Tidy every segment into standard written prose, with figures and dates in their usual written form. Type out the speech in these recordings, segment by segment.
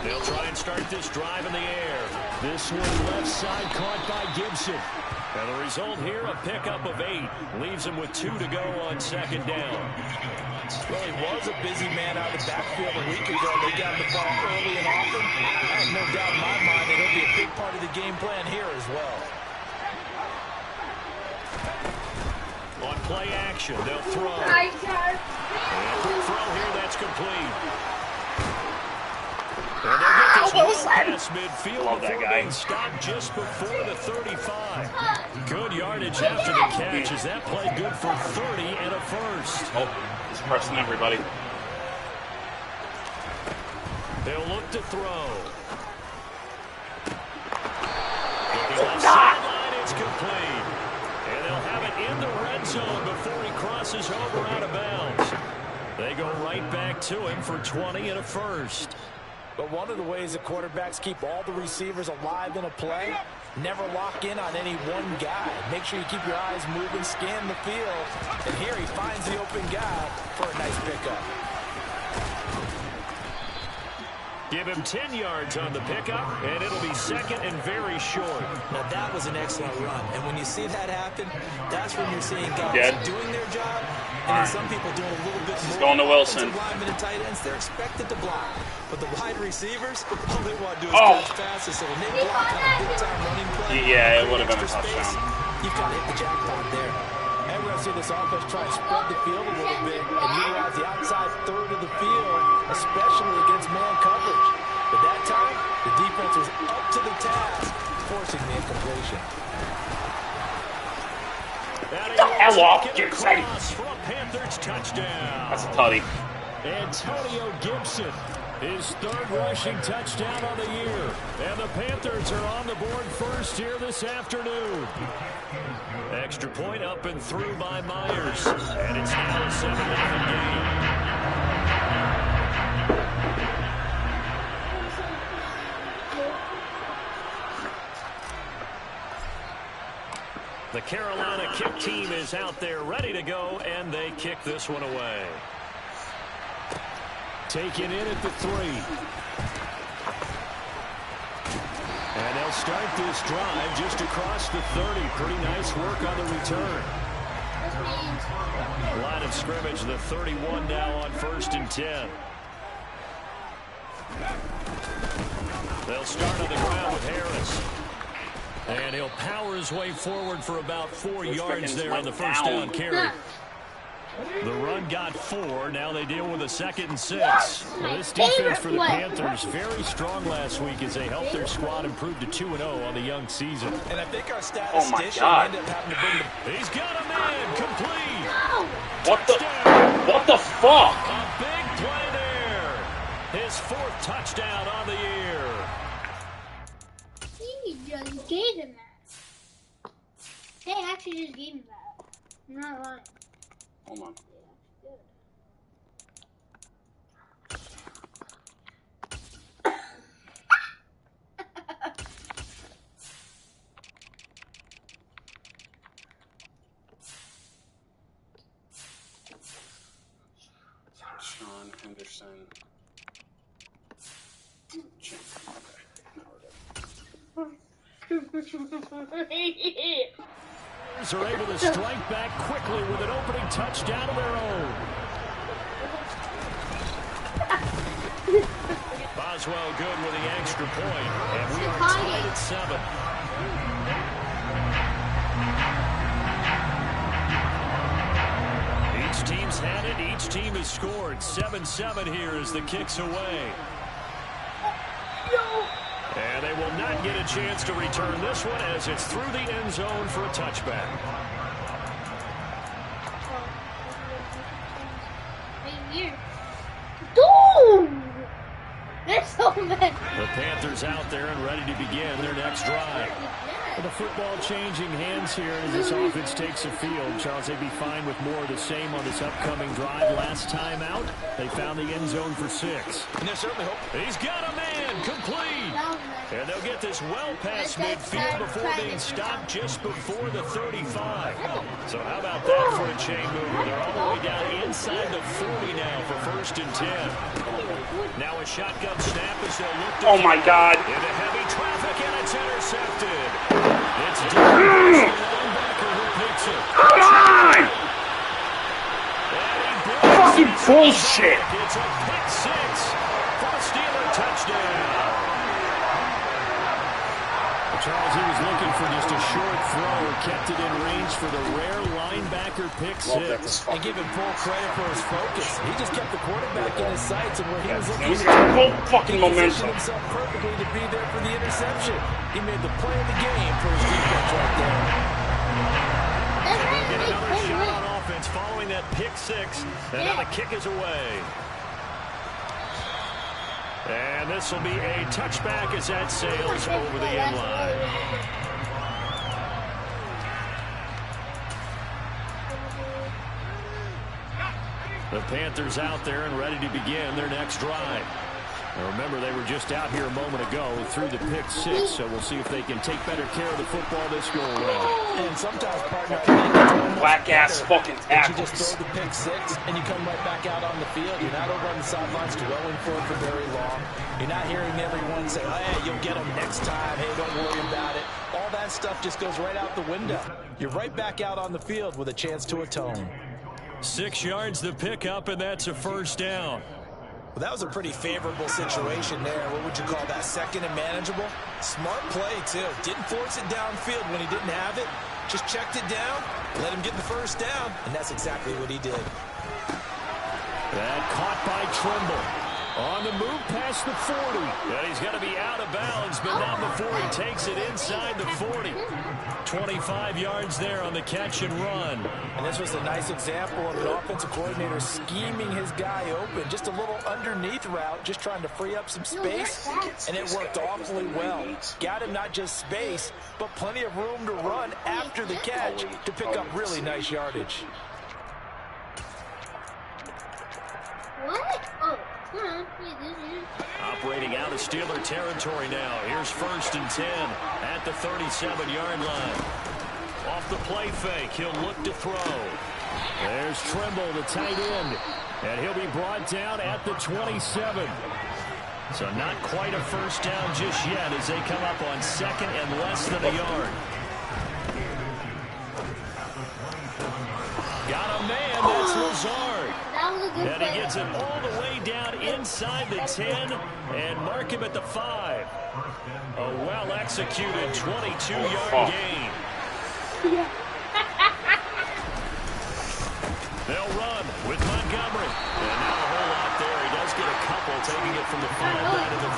They'll try and start this drive in the air. This one left side caught by Gibson. And the result here, a pickup of 8. Leaves him with 2 to go on second down. Well, he was a busy man out of the backfield a week ago. They got him the ball early and often. I have no doubt in my mind that he'll be a big part of the game plan here as well. On play action, they'll throw. And quick throw here, that's complete. And they'll get this one past midfield before being stopped just before the 35. Good yardage after the catch. Is that play good for 30 and a first? Oh, he's pressing everybody. They'll look to throw. Looking left sideline, it's complete. And they'll have it in the red zone before he crosses over out of bounds. They go right back to him for 20 and a first. But one of the ways that quarterbacks keep all the receivers alive in a play, never lock in on any one guy. Make sure you keep your eyes moving, scan the field. And here he finds the open guy for a nice pickup. Give him 10 yards on the pickup, and it'll be second and very short. Now, that was an excellent run. And when you see that happen, that's when you're seeing guys doing their job, and then some people doing a little bit more. Going to Wilson. Linemen and tight ends, they're expected to block. But the wide receivers, all they want to do is catch passes. So when they block on a big-time running play, it would have been a touchdown. You've got to hit the jackpot there. And we're going to see this offense try to spread the field a little bit and utilize the outside third of the field, especially against man coverage. But that time, the defense was up to the task, forcing the incompletion. The hell off, get ready. For a Panthers touchdown. That's a tutty. Antonio Gibson, his third rushing touchdown of the year. And the Panthers are on the board first here this afternoon. Extra point up and through by Myers. And it's now a 7-0 game. The Carolina kick team is out there ready to go, and they kick this one away. Taken in at the 3. And they'll start this drive just across the 30. Pretty nice work on the return. Line of scrimmage, the 31 now on 1st and 10. They'll start on the ground with Harris. And he'll power his way forward for about 4 yards there on the first down carry. The run got 4. Now they deal with a 2nd and 6. Well, this defense for the Panthers very strong last week as they helped their squad improve to 2-0 on the young season. And I think our statistician ended up having to bring the... He's got a man complete. What the fuck? A big play there. His 4th touchdown on the year. He just gave him that. They actually just gave him that. I'm not lying. Hold on. Sean Henderson. Are able to strike back quickly with an opening touchdown of their own. Boswell good with the extra point, and we are tied at 7. Each team's had it, each team has scored. 7-7 here as the kick's away. And they will not get a chance to return this one as it's through the end zone for a touchback. Dude! That's so bad. The Panthers out there and ready to begin their next drive. The football changing hands here as this offense takes the field. Charles, they'd be fine with more of the same on this upcoming drive. Last time out, they found the end zone for 6. And they certainly hope. He's got a man complete. And they'll get this well past midfield before being stopped just before the 35. So how about that for a chain mover? They're all the way down inside the 40 now for 1st and 10. Now a shotgun snap as they'll look to Oh my God. into heavy traffic, and it's intercepted. It's the linebacker who picks it. Come on! And he Fucking bullshit! It's a pick six for a Steeler touchdown. Charles, he was looking for just a short throw, kept it in range for the rare linebacker pick six. And give him full credit for his focus. He just kept the quarterback in his sights, and where he was looking Use your whole fucking he positioned momentum. himself perfectly to be there for the interception. He made the play of the game for his defense right there. Get another shot on offense following that pick six, and now the kick is away. And this will be a touchback as that sails over the end line. The Panthers out there and ready to begin their next drive. Now remember, they were just out here a moment ago through the pick six, so we'll see if they can take better care of the football this go around. And sometimes, partner, I think it's almost Whack-ass better fucking that you tackles. just throw the pick six, and you come right back out on the field. You're not over on the sidelines dwelling for it for very long. You're not hearing everyone say, hey, you'll get them next time. Hey, don't worry about it. All that stuff just goes right out the window. You're right back out on the field with a chance to atone. 6 yards the pickup, and that's a first down. Well, that was a pretty favorable situation there. What would you call that? Second and manageable? Smart play, too. Didn't force it downfield when he didn't have it. Just checked it down, let him get the first down, and that's exactly what he did. That caught by Trimble. On the move past the 40. And he's going to be out of bounds, but not before he takes it inside the 40. 25 yards there on the catch and run. And this was a nice example of an offensive coordinator scheming his guy open. Just a little underneath route, just trying to free up some space, and it worked awfully well. Got him not just space, but plenty of room to run after the catch to pick up really nice yardage. What? Oh. Operating out of Steeler territory now. Here's 1st and 10 at the 37-yard line. Off the play fake, he'll look to throw. There's Trimble, the tight end, and he'll be brought down at the 27. So not quite a first down just yet as they come up on 2nd and less than a yard. Got a man, that's Lazard. And he gets it all the way down inside the 10 and mark him at the 5. A well-executed 22-yard gain. They'll run with Montgomery. And not a whole lot there. He does get a couple, taking it from the 5 down to the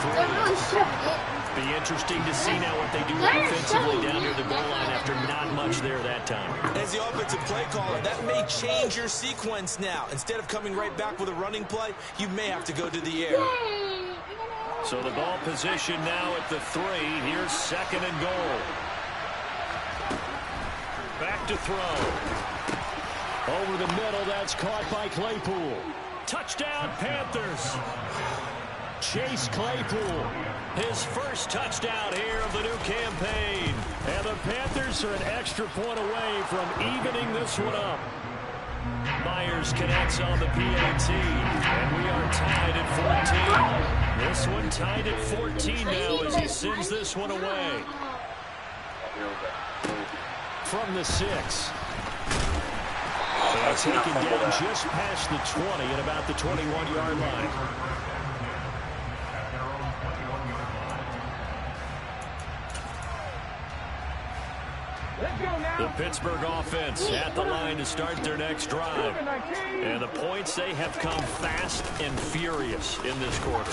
3. Be interesting to see now what they do offensively down near the goal line after not much there that time. As the offensive play caller, that may change your sequence now. Instead of coming right back with a running play, you may have to go to the air. So the ball position now at the 3. Here's 2nd and goal. Back to throw. Over the middle, that's caught by Claypool. Touchdown, Panthers. Chase Claypool, his first touchdown here of the new campaign. And the Panthers are an extra point away from evening this one up. Myers connects on the PAT, and we are tied at 14. This one tied at 14 now as he sends this one away. From the 6. They'll take it down just past the 20 at about the 21-yard line. The Pittsburgh offense at the line to start their next drive. And the points, they have come fast and furious in this quarter.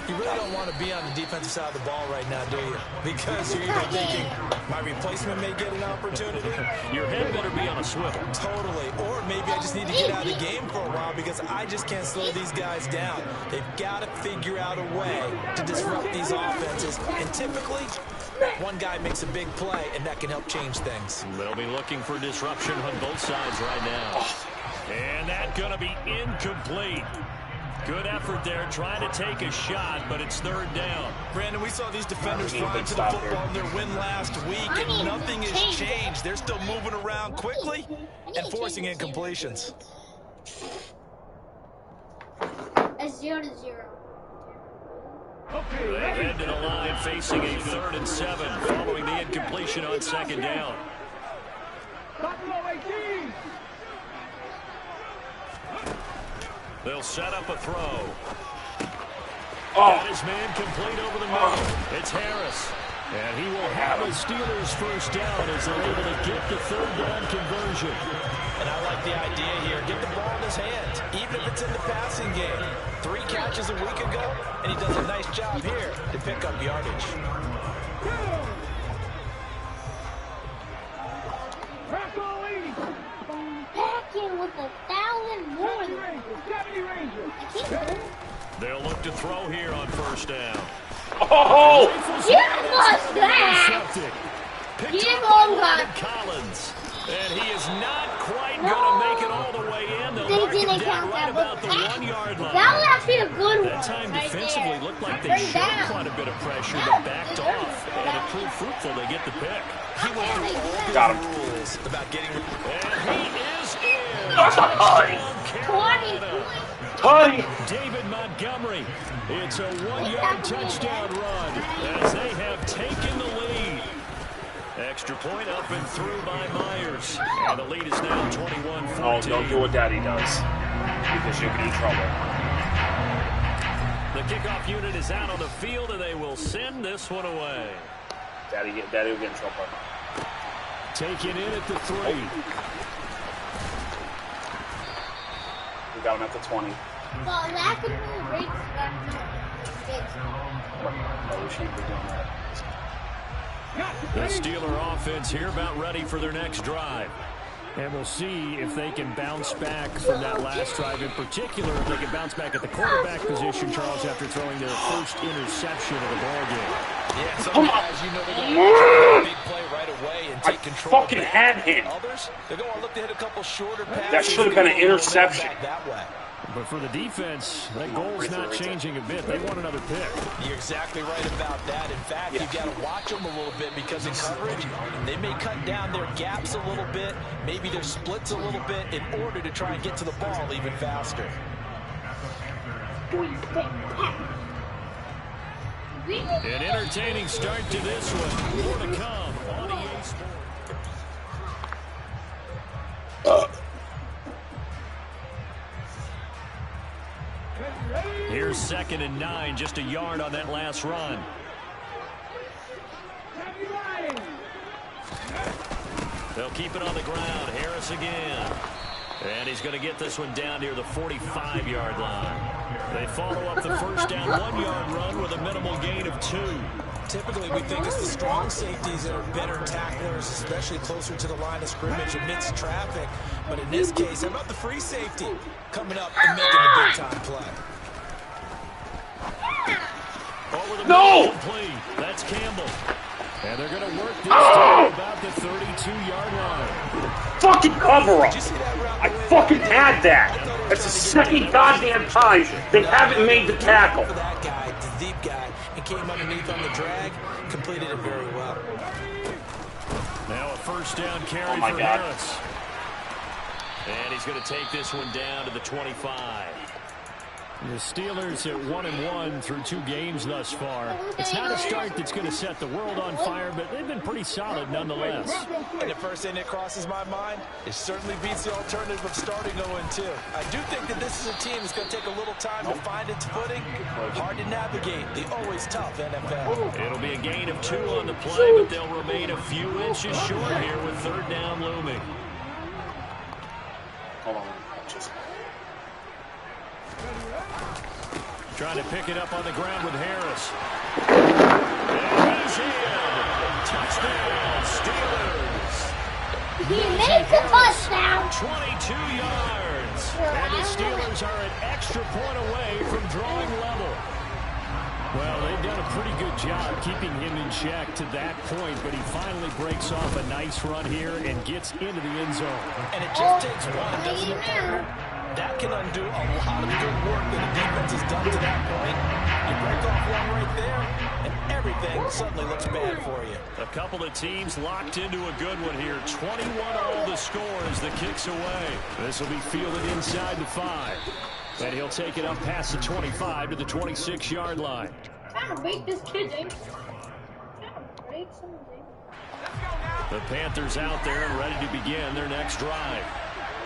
You really don't want to be on the defensive side of the ball right now, do you? Because you're either thinking, my replacement may get an opportunity. Your head better be on a swivel. Totally. Or maybe I just need to get out of the game for a while because I just can't slow these guys down. They've got to figure out a way to disrupt these offenses. And typically, one guy makes a big play, and that can help change things. They'll be looking for disruption on both sides right now. And that's going to be incomplete. Good effort there, trying to take a shot, but it's 3rd down. Brandon, we saw these defenders fly to the football in their win last week, and nothing has changed. They're still moving around quickly and forcing incompletions. A 0-0. They head to the line facing a 3rd and 7 following the incompletion on 2nd down. They'll set up a throw. Got his man complete over the middle. It's Harris. And he will have a Steelers 1st down as they're able to get the 3rd down conversion. And I like the idea here. Get the ball in his hands, even if it's in the passing game. 3 catches a week ago, and he does a nice job here to pick up yardage. Back in with 1,000 more. They'll look to throw here on 1st down. Oh! Give us that! Give on that! Collins. And he is not quite going to make it all the way in. They didn't count right that, about but the 1-yard line. that was actually a good one. That time right defensively there. looked like they Bring showed down. quite a bit of pressure, but backed off. And it proved fruitful. They get the pick. He went through all Got the him. rules about getting... And he is in. Tutty. 20 Tutty. David Montgomery. It's a 1-yard touchdown run as they have taken the lead. Extra point up and through by Myers. And the lead is now 21-14. Oh, don't do what Daddy does, because you'll get in trouble. The kickoff unit is out on the field, and they will send this one away. Daddy will get in trouble. Taken in at the 3. We got him at the 20. Well, that could be great. Oh, we shouldn't be doing that. The Steeler offense here about ready for their next drive. And we'll see if they can bounce back from that last drive. In particular, if they can bounce back at the quarterback position, Charles, after throwing their first interception of the ballgame. Yeah, some guys, you know, they're going to make a big play right away and take control. Fucking had him. Others, they're going to look to hit a couple shorter passes. That should have been an interception. That way. But for the defense, that goal's not changing a bit. They want another pick. You're exactly right about that. In fact, you've got to watch them a little bit because in coverage, they may cut down their gaps a little bit, maybe their splits a little bit in order to try and get to the ball even faster. An entertaining start to this one. More to come on EA Sports. Here's 2nd and 9, just a yard on that last run. They'll keep it on the ground. Harris again. And he's going to get this one down near the 45-yard line. They follow up the 1st down 1-yard run with a minimal gain of 2. Typically, we think it's the strong safeties that are better tacklers, especially closer to the line of scrimmage amidst traffic. But in this case, how about the free safety coming up and making a big-time play? Over the No! complete. That's Campbell. And they're going to work this time about the 32-yard line. Fucking cover up. Did you see that route? I fucking had that. That's the 2nd goddamn time they haven't made the tackle. For that guy, the deep guy, and came underneath on the drag, completed it very well. Now a 1st down carry Oh my for God. Harris. And he's going to take this one down to the 25. The Steelers at 1-1 through 2 games thus far. It's not a start that's going to set the world on fire, but they've been pretty solid nonetheless. And the first thing that crosses my mind, it certainly beats the alternative of starting 0-2. I do think that this is a team that's going to take a little time to find its footing. Hard to navigate the always tough NFL. It'll be a gain of 2 on the play, but they'll remain a few inches short here with 3rd down looming. Hold on. Trying to pick it up on the ground with Harris. And he's in. Touchdown, Steelers. He made the touchdown. 22 yards. And the Steelers are an extra point away from drawing level. Well, they've done a pretty good job keeping him in check to that point, but he finally breaks off a nice run here and gets into the end zone. And it just takes one, doesn't it, partner? That can undo a lot of good work that the defense has done to that point. You break off one right there, and everything suddenly looks bad for you. A couple of teams locked into a good one here. 21 all the score as the kick's away. This will be fielded inside the 5. And he'll take it up past the 25 to the 26-yard line. trying to break this kid's ankle. Trying to break someone's ankle. The Panthers out there and ready to begin their next drive.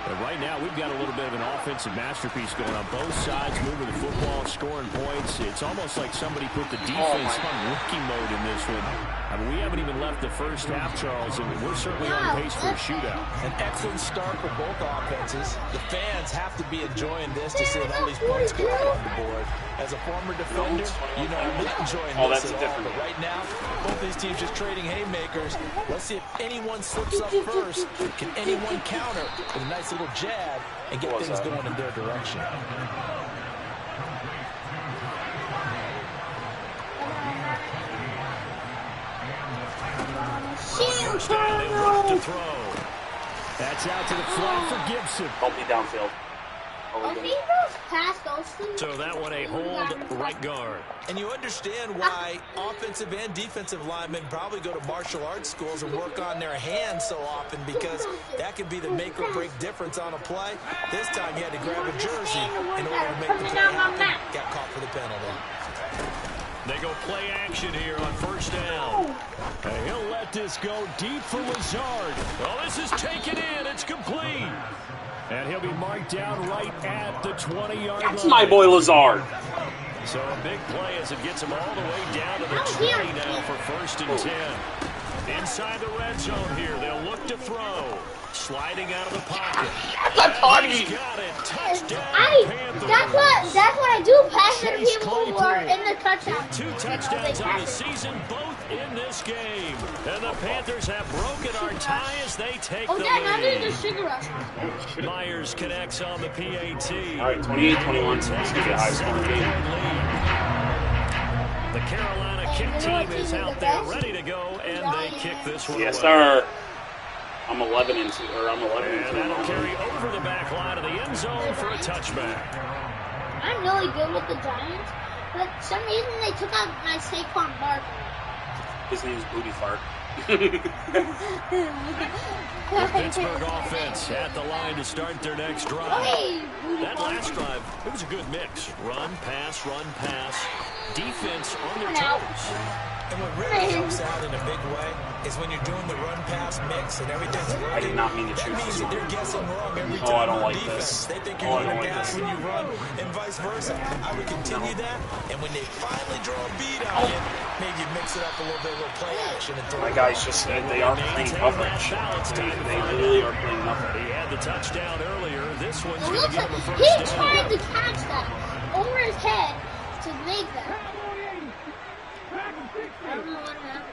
And right now, we've got a little bit of an offensive masterpiece going on both sides, moving the football, scoring points. It's almost like somebody put the defense on rookie mode in this one. I mean, we haven't even left the first half, Charles, and we're certainly on pace for a shootout. An excellent start for both offenses. The fans have to be enjoying this to see all these points go up on the board. As a former defender, you know I'm not enjoying this at all. But right now, both these teams just trading haymakers. Let's see if anyone slips up first. Can anyone counter with a nice little jab and get things going in their direction? First down, they look to throw. That's out to the flat for Gibson. Help me downfield. If he goes past those things, So that one a hold right guard. And you understand why offensive and defensive linemen probably go to martial arts schools and work on their hands so often, because that can be the make or break difference on a play. This time he had to grab a jersey in order to make the play happen. Got caught for the penalty. They go play action here on first down. And he'll let this go deep for Lazard. Oh, this is taken in. It's complete. And he'll be marked down right at the 20-yard line. That's my boy Lazard. So a big play as it gets him all the way down to the 20 now for first and 10. Inside the red zone here. They'll look to throw. Sliding out of the pocket. He's got it. Touchdown, Panthers. that's what I do. Pass to the people who are in the touchdown. 2 touchdowns on the season, both in this game. And the Panthers have broken our tie as they take the now lead. there's a sugar rush. Myers connects on the PAT. All right, 28-21. This is going to be a high-scoring game. The Carolina kick team is out there ready to go, and they kick this one away. Yes, sir. I'm 11 and 2, or I'm 11 and 2. And that'll carry over the back line of the end zone for a touchback. I'm really good with the Giants, but for some reason they took out my Saquon Barkley. His name's Booty Fart. The Pittsburgh offense at the line to start their next drive. That last drive, it was a good mix. Run, pass, defense on their toes. And what really jumps out in a big way is when you're doing the run-pass mix and everything's working. I did not mean to choose that means this that one. they're guessing wrong every time. Oh, I don't on like defense. this. They think you're going to pass when you run, and vice versa. I would continue that, and when they finally draw a beat on you, maybe mix it up a little bit, a little play action. And My guys just said they are playing coverage. They really are playing coverage. He had the touchdown earlier. This one's going to give him a first He down. tried to catch that over his head to make that. I don't know what happened.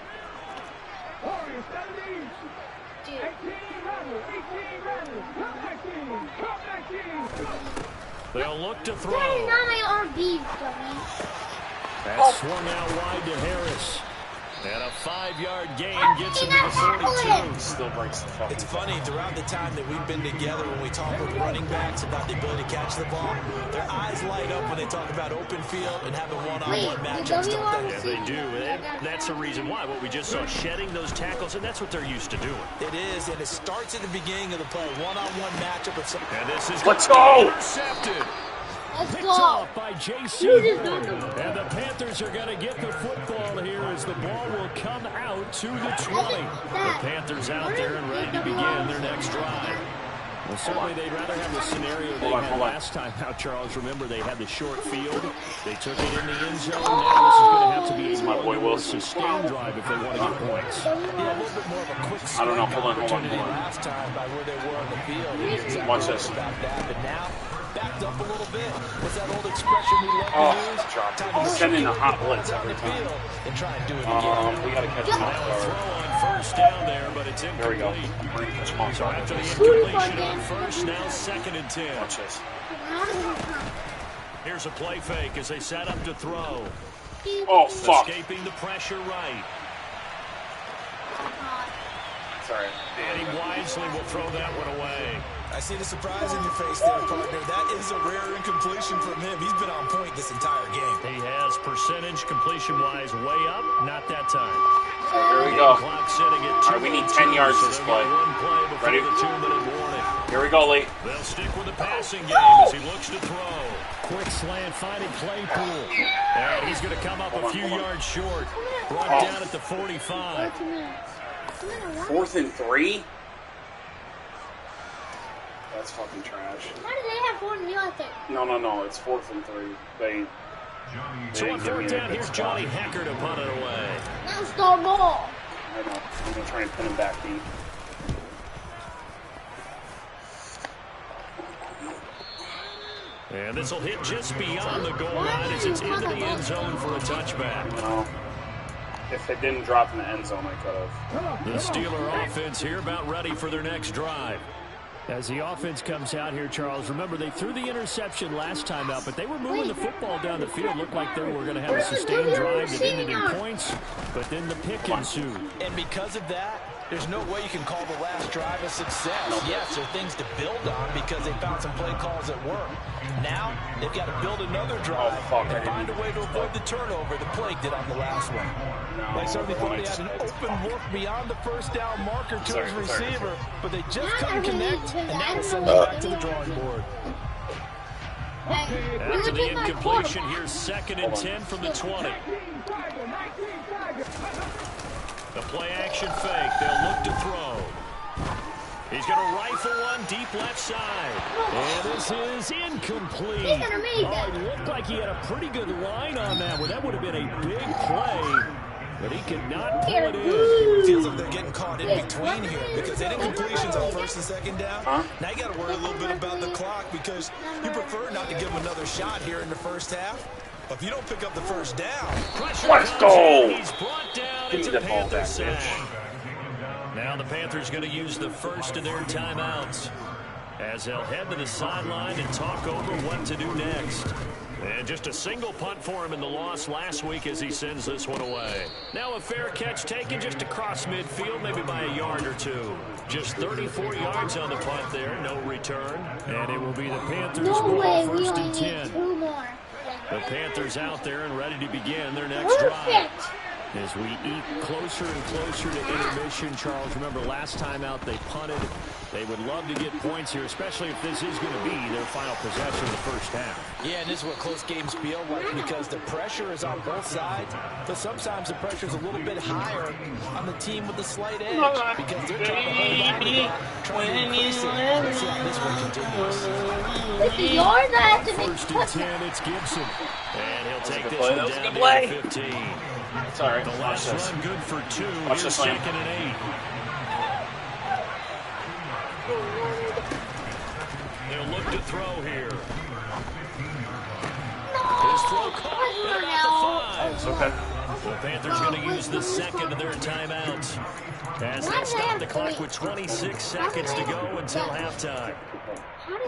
They'll look to throw. That is not my RB, dummy. That's swung out wide to Harris. And a 5-yard gain gets him to the 42. Still breaks the fucking. It's funny, throughout the time that we've been together, when we talk with running backs about the ability to catch the ball, their eyes light up when they talk about open field and having one-on-one matchups, don't they? Yeah, they do. And that's the reason why. What we just saw, shedding those tackles, and that's what they're used to doing. It is, and it starts at the beginning of the play. One-on-one matchup of some. And this is Let's go! intercepted. Let's Picked go. off by J.C. And the Panthers are going to get the football here as the ball will come out to the 20. The Panthers out there and ready to begin their next drive. Well, certainly they'd rather have the scenario they had last time out, Charles. Remember, they had the short field. They took it in the end zone. Now this is going to have to be a more sustained drive if they want to get points. Yeah, a little bit more of a quick I don't know. Hold on. last time by where they were on the field. Watch this. About that, but now backed up a little bit. What's that old expression we love to use? He's sending a hot blitz every time. And try and do it again. We got to catch him off Throw guard. on first down there, but it's There we go. incomplete. We're going to catch him off So guard. after the incompletion on first, now 2nd and 10. Watch this. Here's a play fake as they set up to throw. Oh, fuck. Escaping the pressure right. Sorry. And he wisely will throw that one away. I see the surprise in your face there, partner. That is a rare incompletion from him. He's been on point this entire game. He has percentage completion-wise way up. Not that time. Here we go. Clock sitting at All right, we need 10 yards this play. One play before Ready? the 2-minute warning. Here we go, Lee. They'll stick with the passing game as he looks to throw. Quick slant, finding Claypool. And he's going to come up a few yards short. Brought down at the 45. 4th and 3? That's fucking trash. How did they have 4 and 3 out there? No. It's 4th and 3. They So on didn't give me 4th a down, good here's spot. Johnny Hecker to punt it away. That's the ball. I know. I'm going to try and pin him back deep. And this will hit just beyond the goal line as it's into the end zone for a touchback. No. If it didn't drop in the end zone, I could have. The Steeler offense here about ready for their next drive. As the offense comes out here, Charles, remember they threw the interception last time out, but they were moving the football down the field. Looked like they were going to have a sustained drive that ended in points, but then the pick ensued. And because of that, there's no way you can call the last drive a success. Yes, there are things to build on because they found some play calls that work. Now, they've got to build another drive and find a way to avoid the turnover the Plague did on the last one. They certainly thought he had an open look beyond the first down marker to his receiver, but they just couldn't connect, and now we'll send them back to the drawing board. After the incompletion, here's 2nd and 10 from the 20. The play-action fake. They'll look to throw. He's going to rifle one deep left side. And this is incomplete. It looked like he had a pretty good line on that one. That would have been a big play, but he could not pull it in. Feels like they're getting caught in between here because they did incompletions on 1st and 2nd down. Now you got to worry a little bit about the clock because you prefer not to give them another shot here in the first half. But if you don't pick up the first down, Let's go! He's brought down. Give It's me a the ball Panther back, sack. bitch. Now the Panthers going to use the first of their timeouts as they'll head to the sideline and talk over what to do next. And just a single punt for him in the loss last week as he sends this one away. Now a fair catch taken just across midfield, maybe by a yard or two. Just 34 yards on the punt there, no return. And it will be the Panthers ball, 1st and 10. 2 more. The Panthers out there and ready to begin their next drive. As we eat closer and closer to intermission, Charles, remember last time out they punted. They would love to get points here, especially if this is going to be their final possession of the first half. yeah, and this is what close games feel like because the pressure is on both sides, but sometimes the pressure is a little bit higher on the team with the slight edge because they're trying to hold on to that, trying to increase it. Let's see how this one continues. This is yours. I have to make 1st and 10, it's Gibson. And he'll take this play. one That was a down good play. to 15. It's alright. The last run good for 2. Watch Here's this lane. 2nd and 8. They'll look to throw here. His throw caught at about the 5. It's okay. The Panthers going to use the 2nd of their timeouts as they stop the clock with 26 seconds to go until halftime.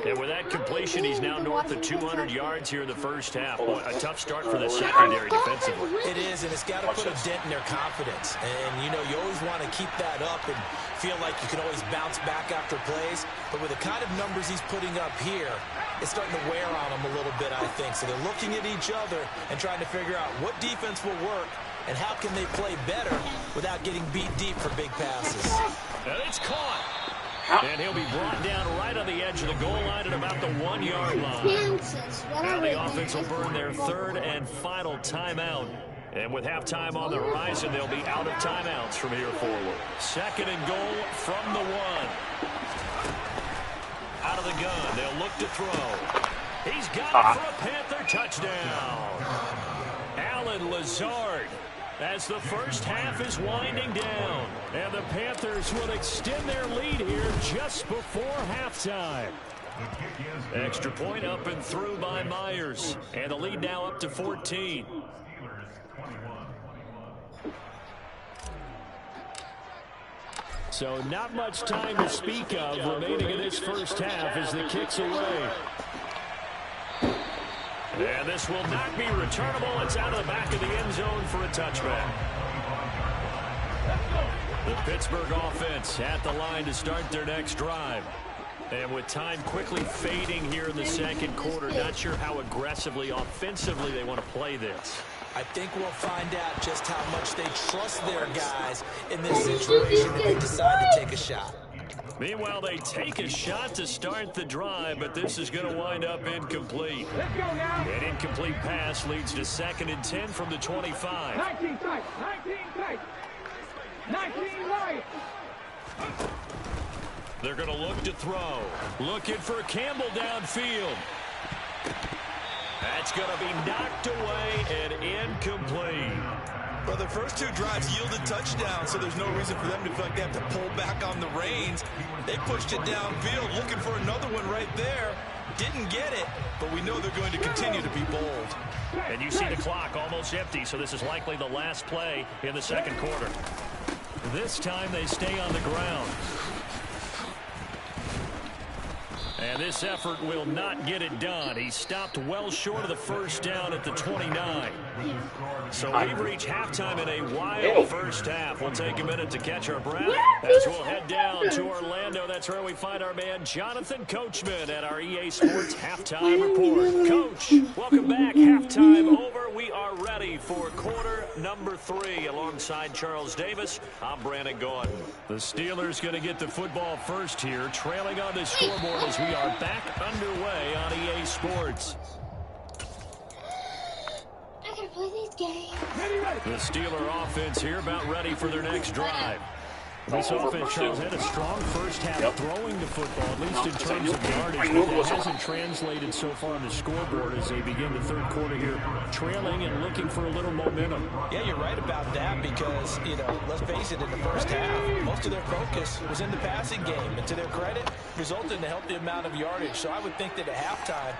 And with that completion, he's now north of 200 yards here in the first half. Boy, a tough start for the secondary defensively. It is, and it's got to put a dent in their confidence. And, you know, you always want to keep that up and feel like you can always bounce back after plays. But with the kind of numbers he's putting up here, it's starting to wear on them a little bit, I think. So they're looking at each other and trying to figure out what defense will work and how can they play better without getting beat deep for big passes. And it's caught. And he'll be brought down right on the edge of the goal line at about the 1-yard line. Now the offense will burn their 3rd and final timeout. And with halftime on the horizon, they'll be out of timeouts from here forward. 2nd and goal from the 1. Out of the gun, they'll look to throw. He's got it for a Panther touchdown. Alan Lazard. As the first half is winding down. And the Panthers will extend their lead here just before halftime. Extra point up and through by Myers. And the lead now up to 14. So not much time to speak of remaining in this first half as the kick's away. And this will not be returnable. It's out of the back of the end zone for a touchback. The Pittsburgh offense at the line to start their next drive. And with time quickly fading here in the second quarter, not sure how aggressively, offensively they want to play this. I think we'll find out just how much they trust their guys in this situation if they decide to take a shot. Meanwhile, they take a shot to start the drive, but this is going to wind up incomplete. An incomplete pass leads to 2nd and 10 from the 25. 19 tight. 19 tight. 19 right. They're going to look to throw. Looking for Campbell downfield. That's going to be knocked away and incomplete. Well, the first 2 drives yielded touchdowns, so there's no reason for them to feel like they have to pull back on the reins. They pushed it downfield, looking for another one right there. Didn't get it, but we know they're going to continue to be bold. And you see the clock almost empty, so this is likely the last play in the second quarter. This time they stay on the ground. And this effort will not get it done. He stopped well short of the first down at the 29. So we've reached halftime in a wild first half. We'll take a minute to catch our breath as we'll head down to Orlando. That's where we find our man Jonathan Coachman at our EA Sports Halftime Report. Coach, welcome back. Halftime over. We are ready for quarter number 3. Alongside Charles Davis, I'm Brandon Gordon. The Steelers going to get the football first here, trailing on the scoreboard as we are back underway on EA Sports. I can play these games. The Steeler offense here about ready for their next drive. This offense, Charles, had a strong first half throwing the football, at least in terms of yardage, but that hasn't translated so far on the scoreboard as they begin the third quarter here, trailing and looking for a little momentum. Yeah, you're right about that because, let's face it, in the first half, most of their focus was in the passing game, and to their credit, resulted in a healthy amount of yardage. So I would think that at halftime,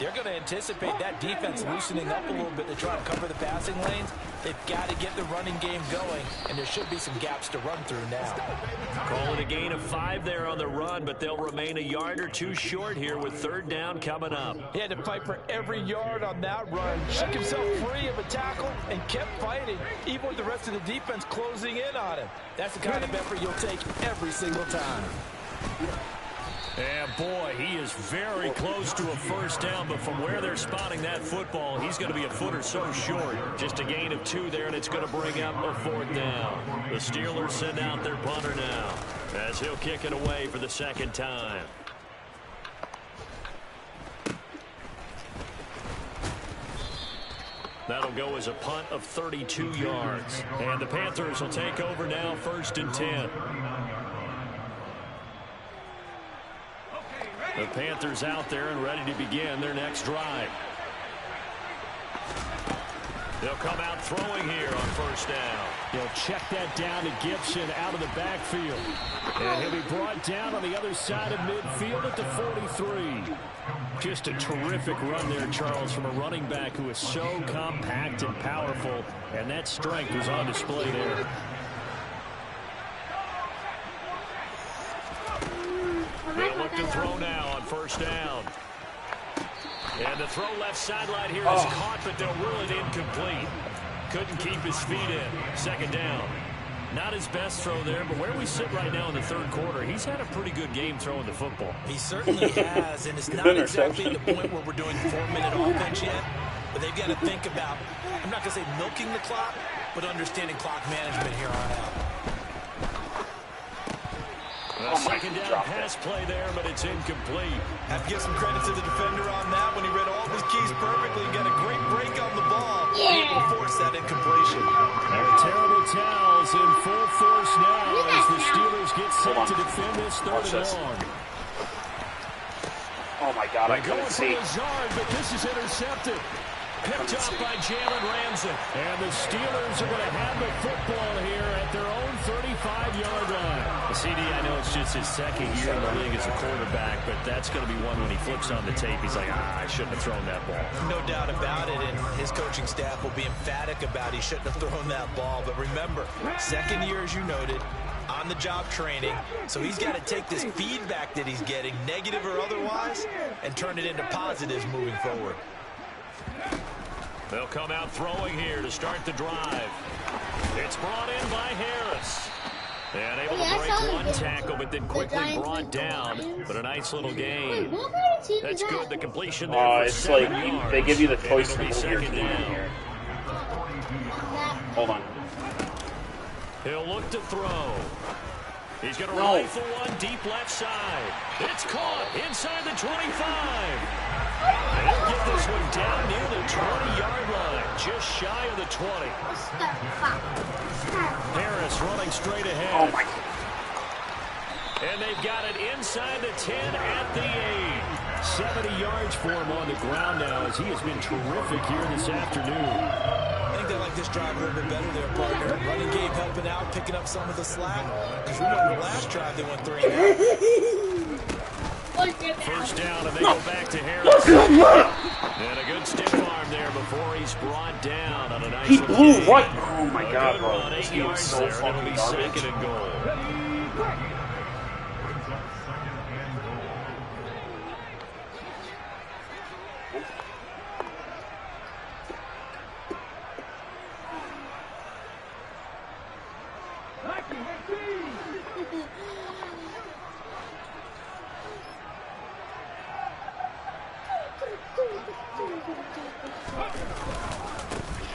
they're going to anticipate that defense loosening up a little bit to try to cover the passing lanes. They've got to get the running game going, and there should be some gaps to run through now. Call it a gain of 5 there on the run, but they'll remain a yard or 2 short here with third down coming up. He had to fight for every yard on that run, shook himself free of a tackle, and kept fighting, even with the rest of the defense closing in on him. That's the kind of effort you'll take every single time. And boy, he is very close to a first down, but from where they're spotting that football, he's going to be a foot or so short. Just a gain of 2 there, and it's going to bring up a 4th down. The Steelers send out their punter now, as he'll kick it away for the second time. That'll go as a punt of 32 yards. And the Panthers will take over now, 1st and 10. The Panthers out there and ready to begin their next drive. They'll come out throwing here on first down. He'll check that down to Gibson out of the backfield. And he'll be brought down on the other side of midfield at the 43. Just a terrific run there, Charles, from a running back who is so compact and powerful. And that strength was on display there. They'll look to throw now on first down. And the throw left sideline here is caught, but they'll rule it incomplete. Couldn't keep his feet in. Second down. Not his best throw there, but where we sit right now in the third quarter, he's had a pretty good game throwing the football. He certainly has, and it's not exactly the point where we're doing 4-minute offense yet, but they've got to think about, I'm not going to say milking the clock, but understanding clock management here on out. A second down pass play there, but it's incomplete. Have to give some credit to the defender on that when he read all of his keys perfectly and got a great break on the ball. Yeah. Able to force that incompletion. Terrible towels in full force now as the Steelers get set to defend this third and long. Oh my God, I Going couldn't for see. Lazard, but this is intercepted. Picked up by Jalen Ramsey. And the Steelers are going to have the football here at their own 35-yard line. CD, I know it's just his second year in the league as a quarterback, but that's going to be one when he flips on the tape. He's like, I shouldn't have thrown that ball. No doubt about it, and his coaching staff will be emphatic about he shouldn't have thrown that ball. But remember, second year, as you noted, on-the-job training, so he's got to take this feedback that he's getting, negative or otherwise, and turn it into positives moving forward. They'll come out throwing here to start the drive. It's brought in by Harris. And able to break one tackle, but then quickly brought down. But a nice little gain. That's good. The completion there for It's 7 like yards. they give you the choice to And it'll move be your second team in down. here. Hold on. He'll look to throw. He's going to No. rifle one deep left side. It's caught inside the 25. He'll get this one down near the 20-yard line, just shy of the 20. Harris running straight ahead. Oh my. And they've got it inside the 10 at the 8. 70 yards for him on the ground now as he has been terrific here this afternoon. I think they like this drive a little bit better there, partner. Running game helping out, picking up some of the slack. Because remember the last drive they went 3 and out. First down, and they go back to Harris. And a good stiff arm there before he's brought down on a nice He little blew gain. right. Oh my A god, good bro. run, This 8 game is yards so there, and it'll fucking be garbage. second and goal.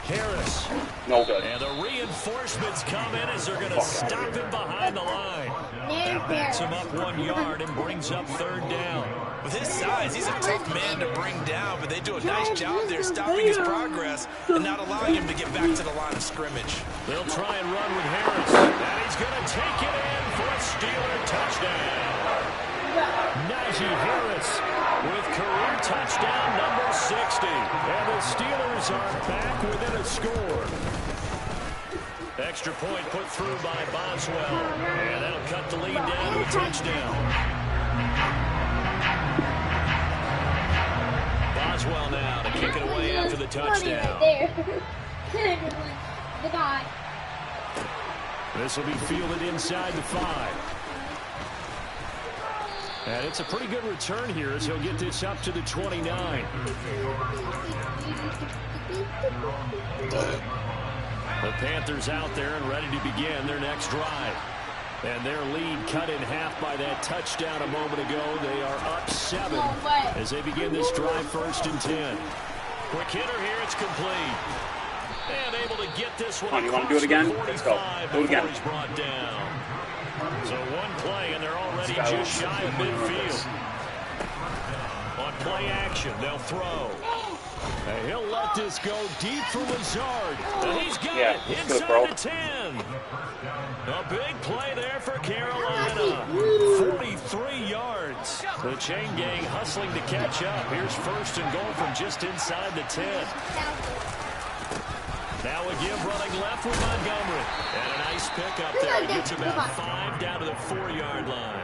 Harris. No good. And the reinforcements come in as they're going to stop him behind the line. That backs him up 1 yard and brings up third down. With his size, he's a tough man to bring down, but they do a nice job there stopping his progress and not allowing him to get back to the line of scrimmage. They'll try and run with Harris. And he's going to take it in for a Steeler touchdown. Najee Harris with career touchdown number 60. And the Steelers are back within a score. Extra point put through by Boswell. And that'll cut the lead down to a touchdown. Boswell now to kick it away after the touchdown. Goodbye. This will be fielded inside the 5. And it's a pretty good return here as he'll get this up to the 29. The Panthers out there and ready to begin their next drive. And their lead cut in half by that touchdown a moment ago. They are up 7 as they begin this drive, 1st and 10. Quick hitter here, it's complete. And able to get this one. Come on, you want to do it again? Let's go. Do it again. He's brought down. So one play, and they're already just shy of midfield. On play action, they'll throw. And he'll let this go deep for Lazard. And he's got it inside the 10. A big play there for Carolina. 43 yards. The chain gang hustling to catch up. Here's 1st and goal from just inside the 10. Now a give running left with Montgomery. And a nice pickup there. He gets about 5 down to the 4-yard line.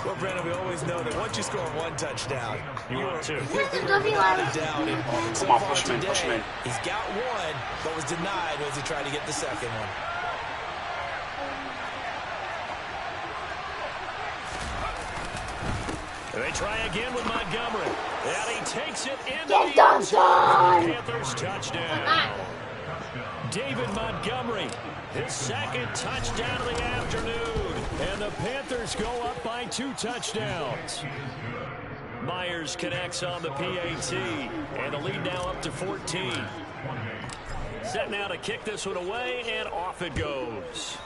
Well, Brandon, we always know that once you score one touchdown, You want to. without a doubt. And so Come on, far push him in, push him today, in. he's got one, but was denied as he tried to get the second one. They try again with Montgomery. And he takes it into the end zone. Panthers touchdown. David Montgomery, his 2nd touchdown of the afternoon. And the Panthers go up by 2 touchdowns. Myers connects on the PAT. And the lead now up to 14. Set now to kick this one away, and off it goes.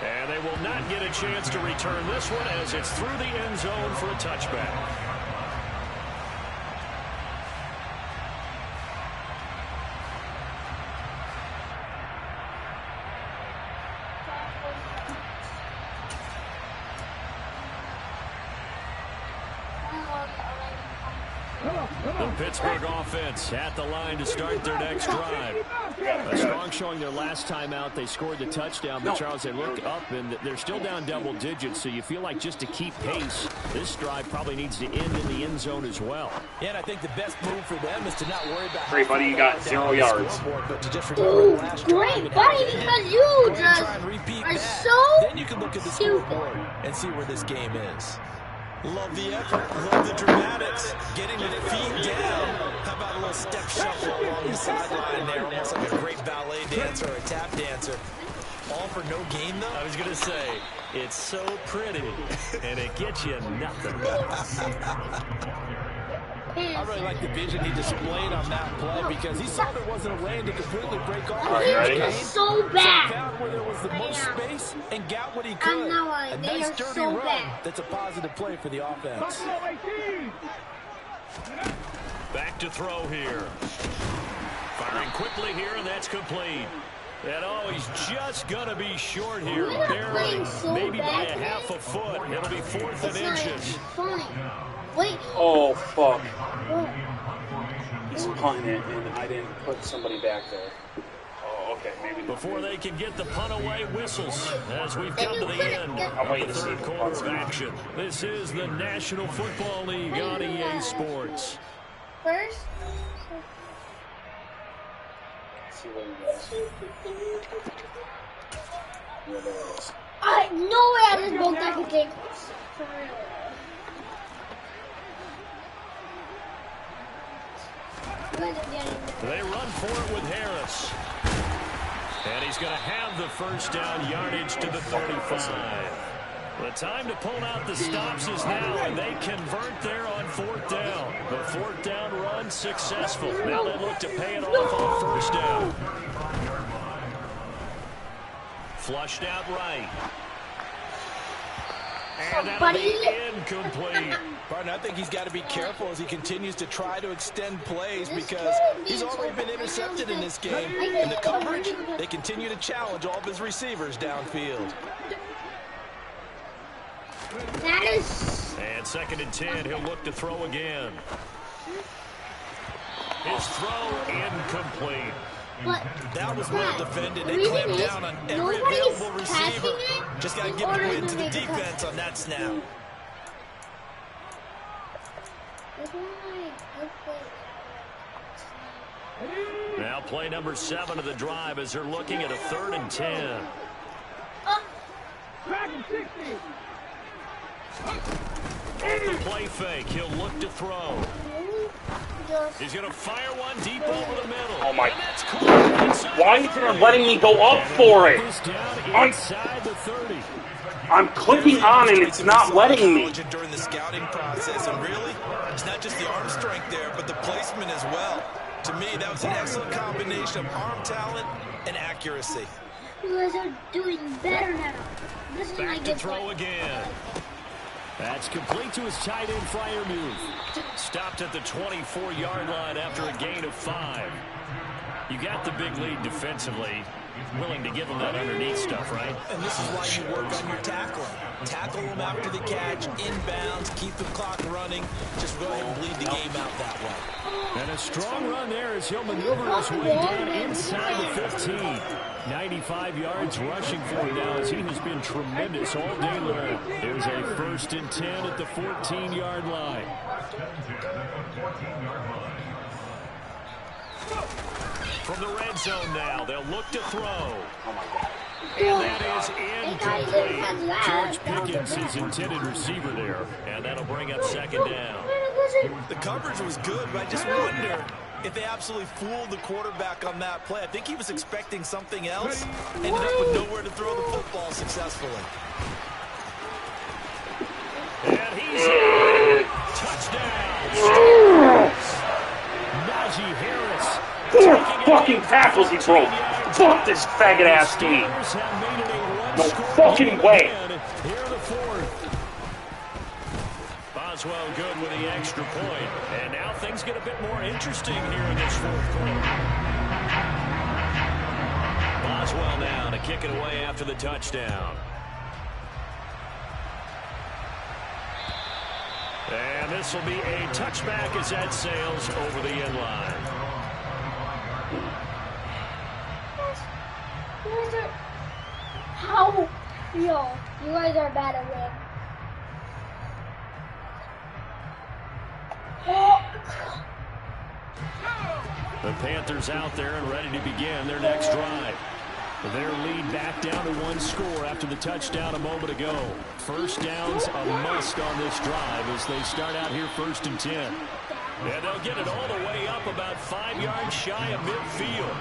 And they will not get a chance to return this one as it's through the end zone for a touchback. The Pittsburgh offense at the line to start their next drive. A strong showing their last time out. They scored the touchdown, but Charles, they look up and they're still down double digits, so you feel like just to keep pace, this drive probably needs to end in the end zone as well. Yeah, and I think the best move for them is to not worry about Great, buddy, you got 0 yards. but to just remember the last drive Great, and buddy, how it ended. because you Go ahead and just try and repeat are that. so Then you can look at the stupid. scoreboard and see where this game is. Love the effort, love the dramatics, getting the feet down. How about a little step shuffle along the sideline there, almost like a great ballet dancer or a for no gain, though? I was going to say, it's so pretty, and it gets you nothing. I really like the vision he displayed on that play because he saw there wasn't a lane to completely break off. All right, ready? It's so So he bad. found where there was the most space and got what he could. I'm not lying. A They nice are dirty so run. bad. That's a positive play for the offense. Buffalo 18. Back to throw here. Firing quickly here, and that's complete. And oh, he's just going to be short here. We're not Barely, playing so maybe by bad a half a foot. It'll be 4th and It's not inches. funny. Wait. Oh, fuck. What? He's punting it, and I didn't put somebody back there. Oh, okay, maybe. Before they can get the punt away, whistles as we've come to the end of the third quarter of action. This is the National Football League on EA Sports. First. See what he does. Yeah, there it is. No way I just broke that could take this. For real. They run for it with Harris. And he's going to have the first down, yardage to the 35. The time to pull out the stops is now, and they convert there on 4th down. The 4th down run successful. Now they look to pay it off on 1st down. Flushed out right. And that'll be incomplete. Partner, I think he's got to be careful as he continues to try to extend plays because he's already been intercepted in this game. And the coverage, they continue to challenge all of his receivers downfield. That is. And 2nd and 10, he'll look to throw again. His throw incomplete. But that was well defended. They clamped down on every available receiver. Just got to give it away to the defense on that snap. Now play number 7 of the drive as they're looking at a 3rd and 10. Back and 60. Off the play fake, he'll look to throw. He's going to fire one deep over the middle. Oh my. Why isn't it letting me go up for it? I'm clicking on and it's not letting me. During the scouting process, and really, it's not just the arm strength there, but the placement as well. To me, that was an excellent combination of arm talent and accuracy. You guys are doing better now. This is Back my to good throw play. again. That's complete to his tight end flyer move. Stopped at the 24-yard line after a gain of 5. You got the big lead defensively. Willing to give them that underneath stuff, right? And this is why you work on your tackling. Tackle them after the catch, inbounds, keep the clock running. Just go ahead and bleed the game out that way. And a strong run there as he'll maneuver his way down inside the 15. 95 yards rushing for him now as he has been tremendous all day long. There's a 1st and 10 at the 14-yard line. From the red zone now, they'll look to throw. And that is incomplete. George Pickens, his intended receiver there. And that'll bring up 2nd down. The coverage was good, but I just wonder if they absolutely fooled the quarterback on that play. I think he was expecting something else. Ended up with nowhere to throw the football successfully. And he's in. Touchdown. Najee Harris. 4 fucking tackles he broke. Fuck this faggot-ass team. No fucking way. Here the 4th. Boswell good with the extra point. And now things get a bit more interesting here in this 4th quarter. Boswell now to kick it away after the touchdown. And this will be a touchback as that sails over the end line. How? Yo, you guys are bad at winning. The Panthers out there and ready to begin their next drive. Their lead back down to 1 score after the touchdown a moment ago. 1st down's a must on this drive as they start out here 1st and 10. And they'll get it all the way up about 5 yards shy of midfield.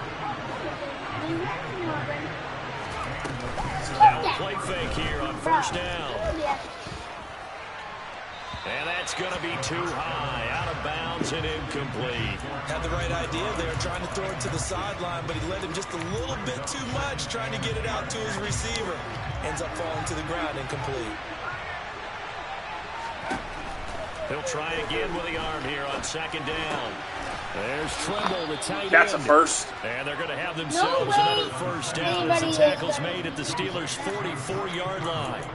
Now a play fake here on first down. And that's going to be too high, out of bounds and incomplete. Had the right idea there, trying to throw it to the sideline, but he led him just a little bit too much, trying to get it out to his receiver. Ends up falling to the ground, incomplete. He'll try again with the arm here on second down. There's Trimble, the tight end. That's a first. And they're going to have themselves another first down as the tackle's made at the Steelers' 44-yard line.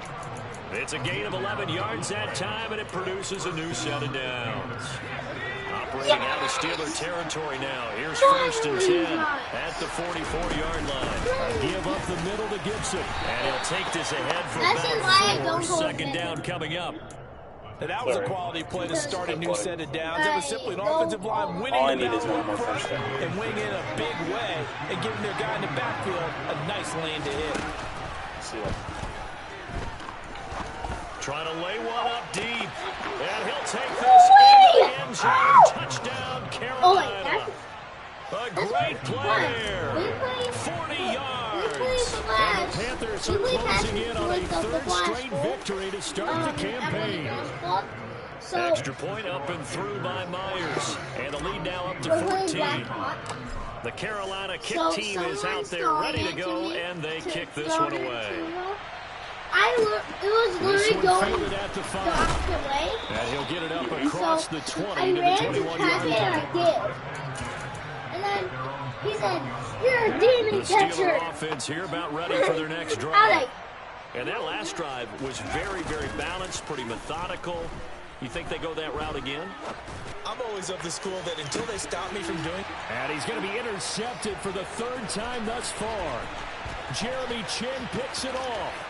It's a gain of 11 yards that time, and it produces a new set of downs. Operating out of Steeler territory now. Here's first and 10 at the 44-yard line. Give up the middle to Gibson. And he'll take this ahead for about 4. Second down coming up. And that was a quality play to start a new set of downs. It was simply an offensive line winning the battle and winning in a big way and giving their guy in the backfield a nice lane to hit. Trying to lay one up deep. And he'll take this in the end zone. Touchdown, Carolina. A great play there. 40 yards. And the Panthers are closing in on a third straight victory to start the campaign. Extra point up and through by Myers. And the lead now up to 14. The Carolina kick team is out there ready to go, and they kick this one away. It was literally going at the 5. the opposite way. And he'll get it up across the 20 I to ran the to 21-yard line. and I did. And then he said, "You're a demon The catcher." Steeler offense here about ready for their next drive. And that last drive was very, very balanced, pretty methodical. You think they go that route again? I'm always of the school that until they stop me from doing... And he's going to be intercepted for the 3rd time thus far. Jeremy Chin picks it off.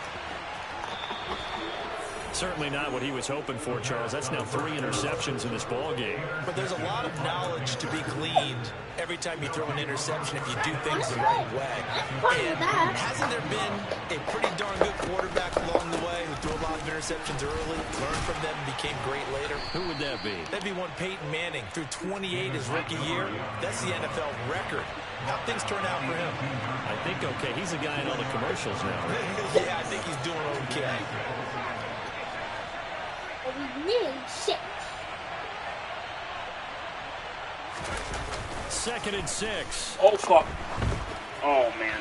Certainly not what he was hoping for, Charles. That's now 3 interceptions in this ball game. But there's a lot of knowledge to be gleaned every time you throw an interception if you do things the right way. And hasn't there been a pretty darn good quarterback along the way who threw a lot of interceptions early, learned from them, and became great later? Who would that be? That'd be one Peyton Manning. Threw 28 his rookie year. That's the NFL record. How'd things turn out for him? I think okay. He's the guy in all the commercials now. Yeah, I think he's doing okay. We need 6. 2nd and 6. Oh, fuck. Oh, man.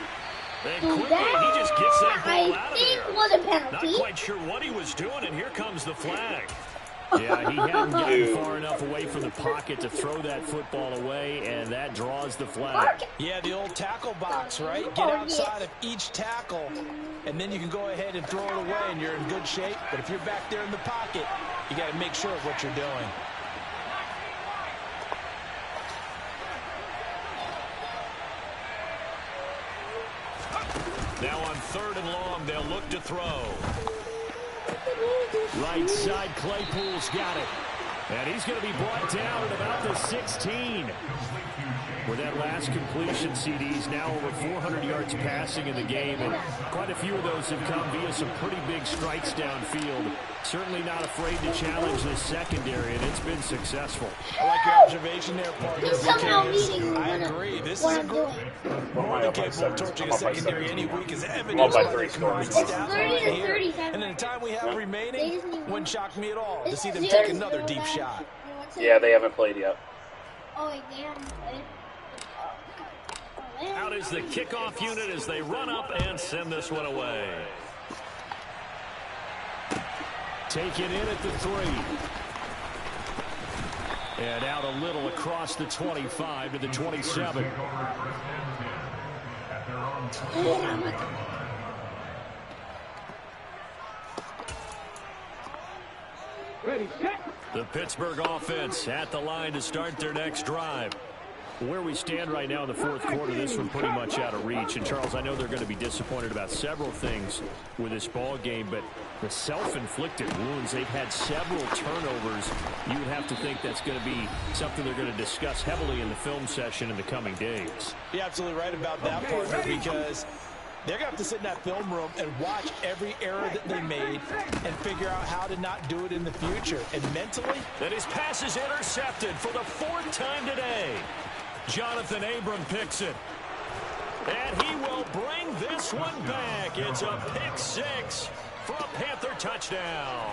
And quickly, he just gets that ball out of there. Was a penalty. Not quite sure what he was doing, and here comes the flag. Yeah, he hadn't gotten far enough away from the pocket to throw that football away, and that draws the flag. Yeah, the old tackle box, right? Get outside of each tackle, and then you can go ahead and throw it away, and you're in good shape. But if you're back there in the pocket, you got to make sure of what you're doing. Now on 3rd and long, they'll look to throw. Right side, Claypool's got it. And he's going to be brought down at about the 16. With that last completion, CD's now over 400 yards passing in the game, and quite a few of those have come via some pretty big strikes downfield. Certainly not afraid to challenge the secondary, and it's been successful. I like your observation there, partner, because I agree. This is a group more than capable of torching a secondary any week, as evidence by 3 scores. And in the time we have remaining, wouldn't shock me at all to see them take another deep shot. Yeah, they haven't played yet. Oh, wait, they haven't played. Out is the kickoff unit as they run up and send this one away. Take it in at the 3. And out a little across the 25 to the 27. Ready, set. The Pittsburgh offense at the line to start their next drive. Where we stand right now in the 4th quarter, this one pretty much out of reach. And, Charles, I know they're going to be disappointed about several things with this ball game, but the self-inflicted wounds, they've had several turnovers. You would have to think that's going to be something they're going to discuss heavily in the film session in the coming days. You're absolutely right about that, partner, because they're going to have to sit in that film room and watch every error that they made and figure out how to not do it in the future. And mentally, that his pass is intercepted for the 4th time today. Jonathan Abram picks it. And he will bring this one back. It's a pick six for a Panther touchdown.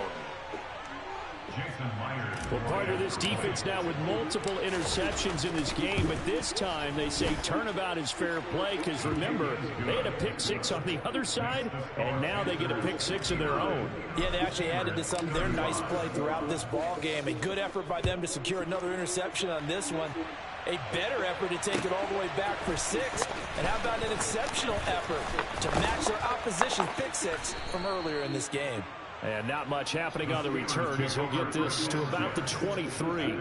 Well, part of this defense now with multiple interceptions in this game, but this time they say turnabout is fair play because, remember, they had a pick six on the other side, and now they get a pick six of their own. Yeah, they actually added to some of their nice play throughout this ball game. A good effort by them to secure another interception on this one. A better effort to take it all the way back for 6. And how about an exceptional effort to match their opposition's pick six from earlier in this game. And not much happening on the return as he'll get this to about the 23.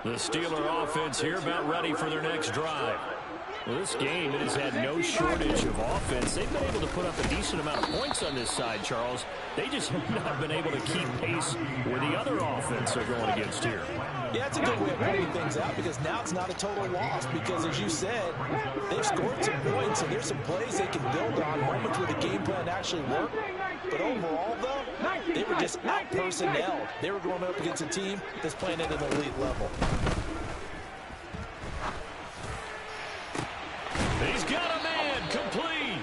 The Steeler offense here about ready for their next drive. Well, this game, it has had no shortage of offense. They've been able to put up a decent amount of points on this side, Charles. They just have not been able to keep pace with the other offense they're going against here. Yeah, it's a good way of pointing things out because now it's not a total loss because, as you said, they've scored some points and there's some plays they can build on, moments where the game plan actually worked. But overall, though, they were just out-personnelled. They were going up against a team that's playing at an elite level. He's got a man complete.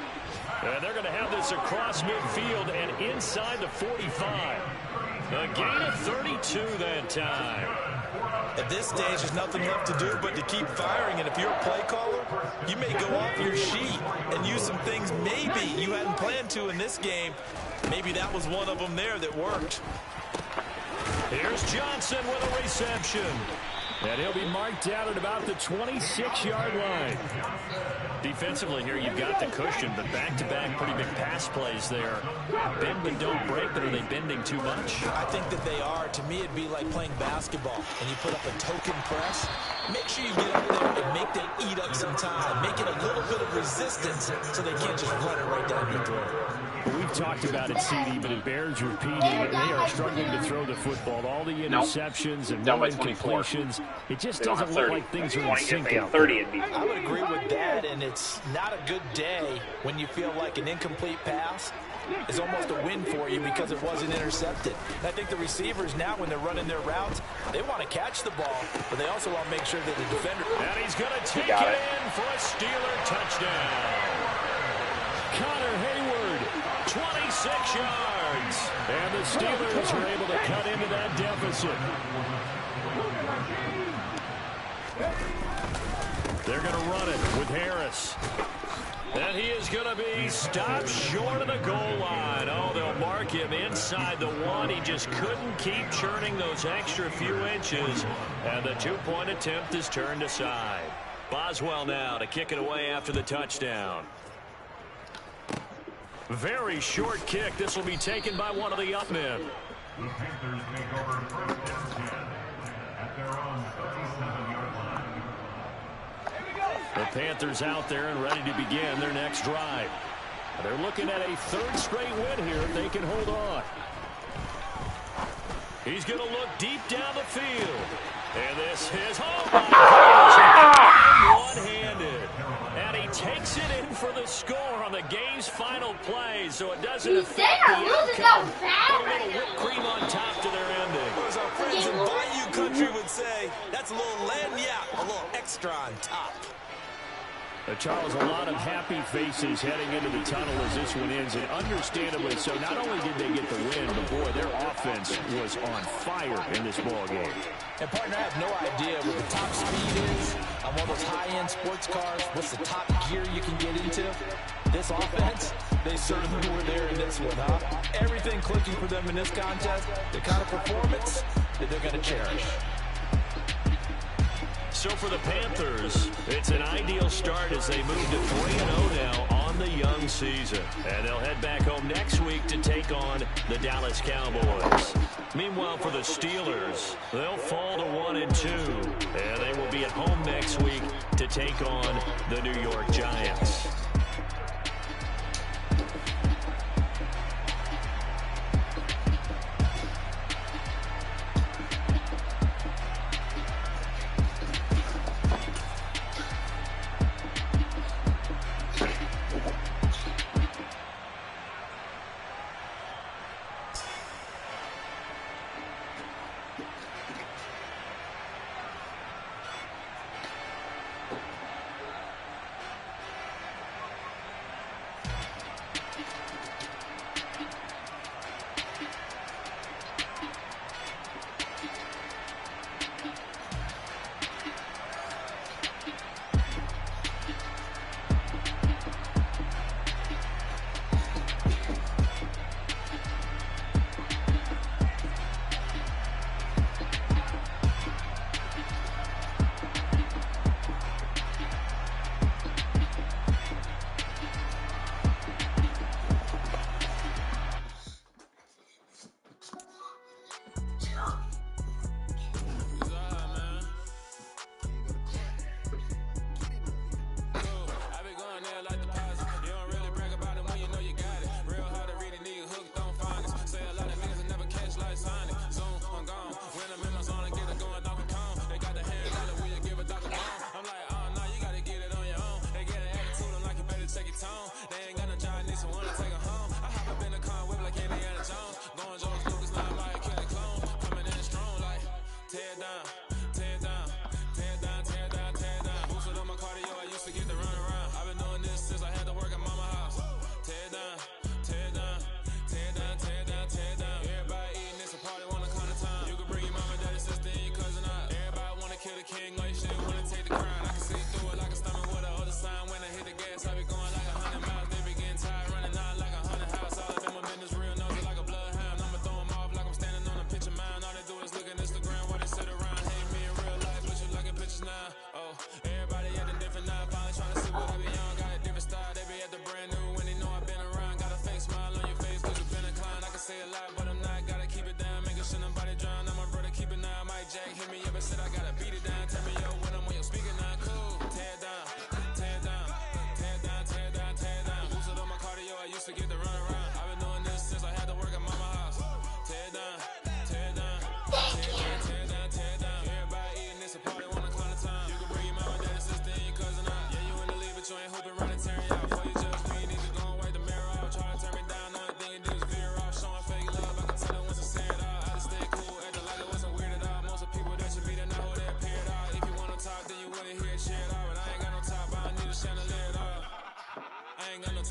And they're going to have this across midfield and inside the 45. A gain of 32 that time. At this stage, there's nothing left to do but to keep firing. And if you're a play caller, you may go off your sheet and use some things maybe you hadn't planned to in this game. Maybe that was one of them there that worked. Here's Johnson with a reception. And he'll be marked down at about the 26-yard line. Defensively here, you've got the cushion, but back-to-back pretty big pass plays there. Bend but don't break, but are they bending too much? I think that they are. To me, it'd be like playing basketball, and you put up a token press. Make sure you get up there and make them eat up some time. Make it a little bit of resistance so they can't just run it right down your throat. We've talked about it, CD, but it bears repeating. They are struggling to throw the football. All the interceptions and no incompletions. It just doesn't look like things are in sync out there. I would agree with that, and it's not a good day when you feel like an incomplete pass is almost a win for you because it wasn't intercepted. And I think the receivers now, when they're running their routes, they want to catch the ball, but they also want to make sure that the defender... And he's going to take it in for a Steeler touchdown. Connor Hayward, 26 yards. And the Steelers are able to cut into that deficit. They're going to run it with Harris. And he is going to be stopped short of the goal line. Oh, they'll mark him inside the 1. He just couldn't keep churning those extra few inches. And the two-point attempt is turned aside. Boswell now to kick it away after the touchdown. Very short kick. This will be taken by one of the up men. The Panthers take over first and 10 at their own 37-yard line. The Panthers out there and ready to begin their next drive. They're looking at a third straight win here if they can hold on. He's going to look deep down the field. And this is, oh my goodness, one-handed. And he takes it in for the score on the game's final play, so it doesn't affect the outcome. Put a little whipped cream on top to their ending. As our friends in Bayou Country would say, that's a little lagniappe, a little extra on top. Charles, a lot of happy faces heading into the tunnel as this one ends, and understandably so. Not only did they get the win, but boy, their offense was on fire in this ball game. And partner, I have no idea what the top speed is on one of those high-end sports cars. What's the top gear you can get into? This offense, they certainly were there in this one, huh? Everything clicking for them in this contest, the kind of performance that they're going to cherish. So for the Panthers, it's an ideal start as they move to 3-0 now on the young season. And they'll head back home next week to take on the Dallas Cowboys. Meanwhile, for the Steelers, they'll fall to 1-2. And they will be at home next week to take on the New York Giants.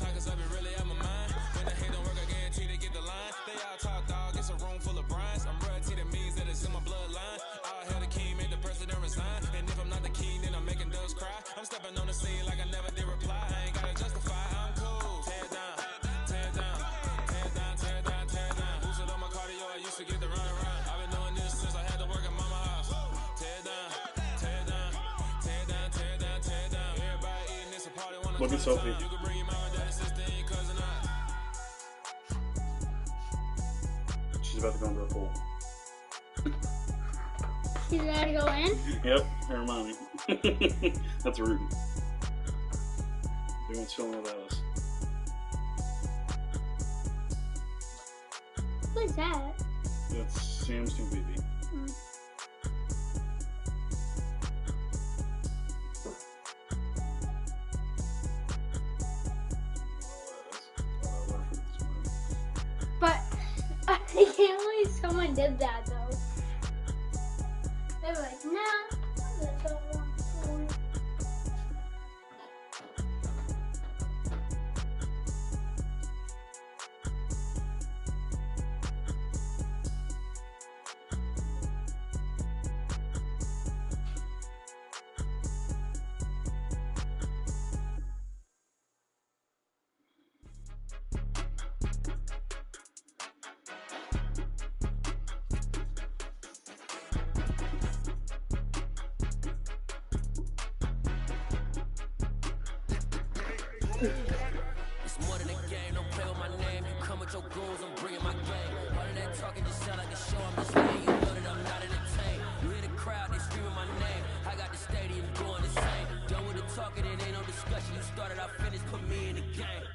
time, cause I be really out my mind. When the hate don't work, I guarantee to get the line. They all talk dog, it's a room full of brines. I'm royalty, that means that it's in my bloodline. All hell the king, made the president resign. And if I'm not the king, then I'm making doves cry. I'm stepping on the scene like I never did reply. I ain't gotta justify, I'm cool. Tear down, tear down, tear down, tear down, tear down. Boosted on my cardio, I used to get the run around. I've been doing this since I had to work at mama house. Tear down, tear down, tear down, tear down, tear down. Everybody eating this a party, wanna Look at Sophie. you can bring your mama, daddy, sister, and your cousin out. She's about to go into the pool. She's about to go in? Yep, her mommy. That's rude. Doing chilling without us. What is that? That's Sam's new baby. Mm. But I can't believe someone did that though. They were like, nah, that's all wrong. It's more than a game, don't play with my name. You come with your goons, I'm bringing my game. All of that talking just sound like a show, I'm just laying. You know that I'm not entertained. You hear the crowd, they screaming my name. I got the stadium going insane. Done with the talking, it ain't no discussion. You started, I finished, put me in the game.